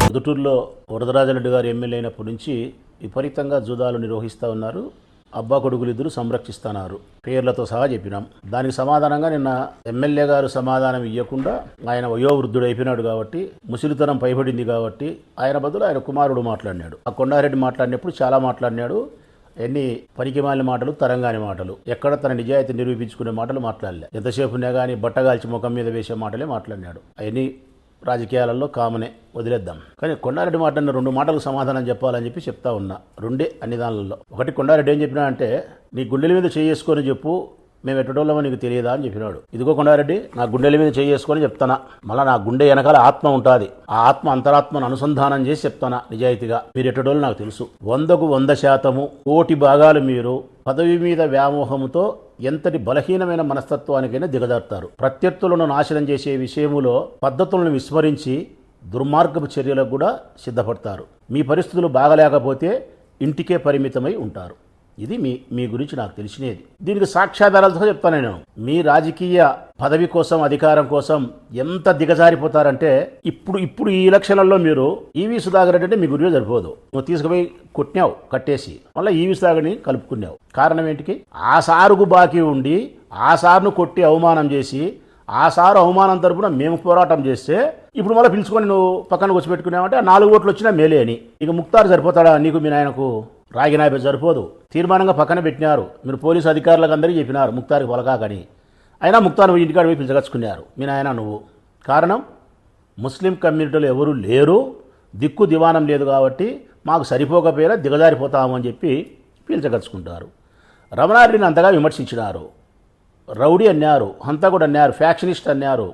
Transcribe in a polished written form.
పొద్దుటూరులో వరదరాజరెడ్డి గారు ఎమ్మెల్యే అయినప్పటి నుంచి విపరీతంగా జూదాలు నిర్వహిస్తూ ఉన్నారు. అబ్బా కొడుకులు ఇద్దరు సంరక్షిస్తున్నారు, పేర్లతో సహా చెప్పినాం. దానికి సమాధానంగా నిన్న ఎమ్మెల్యే గారు సమాధానం ఇవ్వకుండా ఆయన వయోవృద్ధుడు అయిపోయినాడు కాబట్టి, ముసలితనం పైబడింది కాబట్టి ఆయన బదులు ఆయన కుమారుడు మాట్లాడినాడు. ఆ కొండారెడ్డి మాట్లాడినప్పుడు చాలా మాట్లాడినాడు. ఎన్ని పనికిమాలిన మాటలు, తరంగాని మాటలు, ఎక్కడ తన నిజాయితీ నిరూపించుకునే మాటలు మాట్లాడలే. ఎంతసేపునే కానీ బట్టగాల్చి ముఖం మీద వేసే మాటలే మాట్లాడినాడు. అవన్నీ రాజకీయాలలో కామనే, వదిలేద్దాం. కానీ కొండారెడ్డి మాట్లాడిన 2 మాటలకు సమాధానం చెప్పాలని చెప్పి చెప్తా ఉన్నా. 2 అన్ని దానిలో. ఒకటి, కొండారెడ్డి ఏం చెప్పినా అంటే, నీ గుండెల మీద చేసుకొని చెప్పు, మేము ఎట్టడోళ్ళమో నీకు తెలియదా అని చెప్పినాడు. ఇదిగో కొండారెడ్డి, నా గుండెల మీద చేసుకొని చెప్తానా, మళ్ళీ నా గుండె వెనకాల ఆత్మ ఉంటుంది, ఆ ఆత్మ అంతరాత్మను అనుసంధానం చేసి చెప్తానా నిజాయితీగా. మీరు ఎట్టడోళ్ళు నాకు తెలుసు. 100కు 100% కోటి భాగాలు మీరు పదవి మీద వ్యామోహంతో ఎంతటి బలహీనమైన మనస్తత్వానికైనా దిగజారుతారు. ప్రత్యర్థులను నాశనం చేసే విషయములో పద్ధతులను విస్మరించి దుర్మార్గపు చర్యలకు కూడా సిద్ధపడతారు. మీ పరిస్థితులు బాగలేకపోతే ఇంటికే పరిమితమై ఉంటారు. ఇది మీ గురించి నాకు తెలిసినది. దీనికి సాక్ష్యాధారాలతో చెప్తాను నేను. మీ రాజకీయ పదవి కోసం, అధికారం కోసం ఎంత దిగజారిపోతారంటే, ఇప్పుడు ఈ ఎలక్షన్లలో మీరు ఈవి సుధాకర్ రెడ్డి అంటే మీ గురివే సరిపోదు. నువ్వు తీసుకుపోయి కొట్టినావు కట్టేసి, మళ్ళీ ఈవి సుధాకర్ని కలుపుకున్నావు. కారణం ఏంటికి? ఆ సారుకు బాకీ ఉండి ఆ సార్ను కొట్టి అవమానం చేసి, ఆ సారు అవమానం తరపున మేము పోరాటం చేస్తే ఇప్పుడు మళ్ళీ పిలుచుకొని నువ్వు పక్కన వచ్చి పెట్టుకున్నావంటే ఆ 4 ఓట్లు వచ్చినా మేలే అని. ఇక ముక్తారు సరిపోతాడా నీకు? మీ నాయనకు రాగినాయపై సరిపోదు. తీర్మానంగా పక్కన పెట్టినారు. మీరు పోలీసు అధికారులకు అందరికీ చెప్పినారు ముక్తారికి పొలకాకని. అయినా ముక్తారు ఇంటికాడ పోయి పిలిచగచ్చుకున్నారు మీ నాయన నువ్వు. కారణం, ముస్లిం కమ్యూనిటీలో ఎవరు లేరు, దిక్కు దివానం లేదు కాబట్టి మాకు సరిపోకపోయినా దిగజారిపోతాము అని చెప్పి పిలిచగచ్చుకుంటారు. రమణారెడ్డిని అంతగా విమర్శించినారు, రౌడీ అన్నారు, హంతకుడు అన్నారు, ఫ్యాక్షనిస్ట్ అన్నారు.